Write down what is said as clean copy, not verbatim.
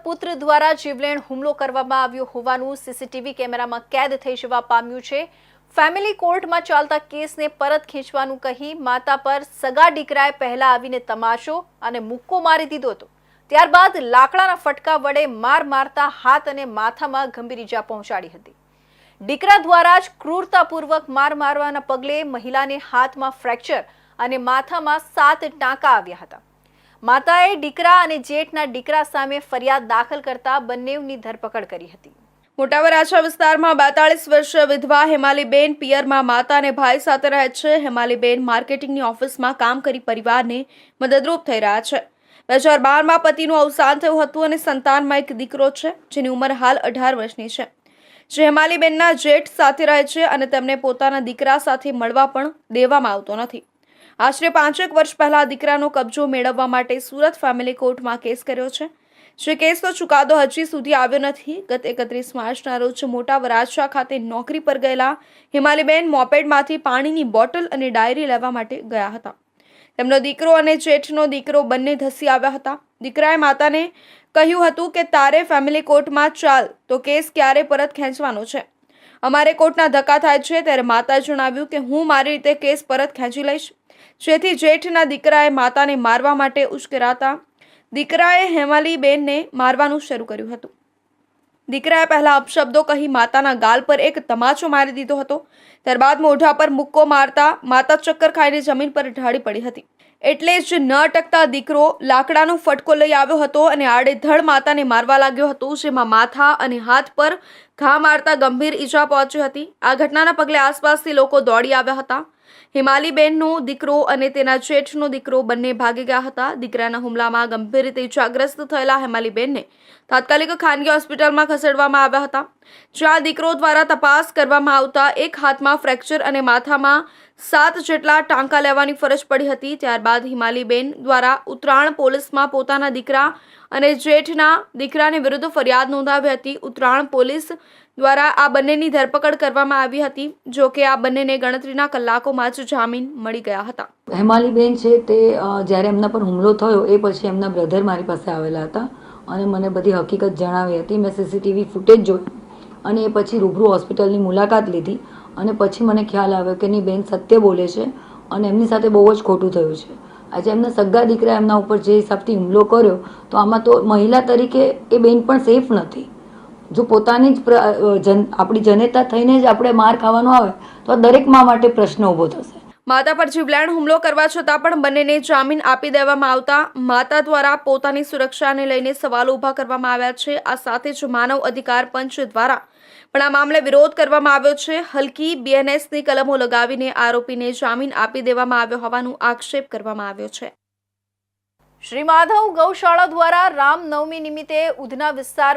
પુત્ર દ્વારા જીવલેણ હુમલો કરવામાં આવ્યો હોવાનું સીસીટીવી કેમેરામાં કેદ થઈ જવા પામ્યું છે। ફેમિલી કોર્ટમાં ચાલતા કેસને પરત ખેંચવાનું કહી માતા પર સગા દીકરાએ પહેલા આવીને તમાચો અને મુક્કો મારી દીધો હતો। ત્યારબાદ લાકડાના ફટકા વડે માર મારતા હાથ અને માથામાં ગંભીર ઈજા પહોંચાડી હતી। દીકરા દ્વારા જ ક્રૂરતાપૂર્વક માર મારવાના પગલે મહિલાને હાથમાં ફ્રેક્ચર અને માથામાં 7 ટાંકા આવ્યા હતા। માતાએ દીકરા અને જેઠના દીકરા સામે ફરિયાદ દાખલ કરતા બંનેની ધરપકડ કરી હતી। મોટા વરાછા વિસ્તારમાં 42 વર્ષીય વિધવા હેમાલીબેન પિયરમાં માતા અને ભાઈ સાથે રહે છે। હેમાલીબેન માર્કેટિંગની ઓફિસમાં કામ કરી પરિવારને મદદરૂપ થઈ રહ્યા છે। 2012માં પતિનું અવસાન થયું હતું અને સંતાનમાં એક દીકરો છે જેની ઉંમર હાલ 18 વર્ષની છે, જે હેમાલીબેનના જેઠ સાથે રહે છે અને તેમને પોતાના દીકરા સાથે મળવા પણ દેવામાં આવતો નથી। આશરે 5 વર્ષ પહેલા દીકરાનો કબજો મેળવવા માટે સુરત ફેમિલી કોર્ટમાં કેસ કર્યો છે, જે કેસનો ચુકાદો હજી સુધી આવ્યો નથી। ગત 31 માર્ચના રોજ મોટા વરાછા ખાતે નોકરી પર ગયેલા હેમાલીબેન મોપેડમાંથી પાણીની બોટલ અને ડાયરી લેવા માટે ગયા હતા। તેમનો દીકરો અને જેઠનો દીકરો બંને ધસી આવ્યા હતા। દીકરાએ માતાને કહ્યું હતું કે તારે ફેમિલી કોર્ટમાં ચાલ તો કેસ ક્યારે પરત ખેંચવાનો છે, અમારે કોર્ટના ધક્કા થાય છે। ત્યારે માતાએ જણાવ્યું કે હું મારી રીતે કેસ પરત ખેંચી લઈશ, જેથી જેઠના દીકરાએ માતાને મારવા માટે ઉશ્કેરાતા દીકરાએ હેમાલીબેનને મારવાનું શરૂ કર્યું હતું। દીકરાએ પહેલા અપશબ્દો કહી માતાના ગાલ પર એક તમાચો મારી દીધો હતો। ત્યારબાદ મોઢા પર મુક્કો મારતા માતા ચક્કર ખાઈને જમીન પર ઢળી પડી હતી। એટલે જ ન અટકતા દીકરો લાકડાનો ફટકો લઈ આવ્યો હતો અને આડેધડ માતાને મારવા લાગ્યો હતો, જેમાં માથા અને હાથ પર ઘા મારતા ગંભીર ઈજા પહોંચી હતી। આ ઘટનાના પગલે આસપાસથી લોકો દોડી આવ્યા હતા। હેમાલીબેનનો દીકરો અને તેના જેઠનો દીકરો બંને ભાગી ગયા હતા। દીકરાના હુમલામાં ગંભીર રીતે ઈજાગ્રસ્ત થયેલા હેમાલીબેનને તાત્કાલિક ખાનગી હોસ્પિટલમાં ખસેડવામાં આવ્યા હતા, જ્યાં દીકરો દ્વારા તપાસ કરવામાં આવતા એક હાથમાં ફ્રેક્ચર અને માથામાં 7 જેટલા ટાંકા લેવાની ફરજ પડી હતી। ત્યારબાદ હેમાલીબેન દ્વારા ઉત્તરાણ પોલીસમાં પોતાના દીકરા અને જેઠના દીકરાની વિરુદ્ધ ફરિયાદ નોંધાવી હતી। ઉત્તરાણ પોલીસ દ્વારા આ બંનેની ધરપકડ કરવામાં આવી હતી, જો કે આ બંનેને ગણતરીના કલાકોમાં જ જામીન મળી ગયા હતા। હેમાલીબેન છે તે જ્યારે એમના પર હુમલો થયો એ પછી એમના બ્રધર મારી પાસે આવેલા હતા અને મને બધી હકીકત જણાવી હતી। મેં સીસીટીવી ફૂટેજ જોઈ અને એ પછી રૂબરૂ હોસ્પિટલની મુલાકાત લીધી અને પછી મને ખ્યાલ આવ્યો કે એની બેન સત્ય બોલે છે અને એમની સાથે બહુ જ ખોટું થયું છે। આજે એમના સગા દીકરા એમના ઉપર જે હિસાબથી હુમલો કર્યો તો આમાં તો મહિલા તરીકે એ બેન પણ સેફ નથી। જો પોતાની જ આપણી જનેતા થઈને જ આપણે માર ખાવાનો આવે તો દરેક મા માટે પ્રશ્ન ઊભો થશે। માતા પર જીવલેણ હુમલો કરવા છતાં પણ બંનેને જામીન આપી દેવામાં આવતા માતા દ્વારા પોતાની સુરક્ષાને લઈને સવાલો ઊભા કરવામાં આવ્યા છે। આ સાથે જ માનવ અધિકાર પંચ દ્વારા પણ આ મામલે વિરોધ કરવામાં આવ્યો છે। હલકી બીએનએસની કલમો લગાવીને આરોપીને જામીન આપી દેવામાં આવ્યો હોવાનો આક્ષેપ કરવામાં આવ્યો છે। શ્રી માધવ ગૌશાળા દ્વારા રામનવમી નિમિત્તે ઉધના વિસ્તાર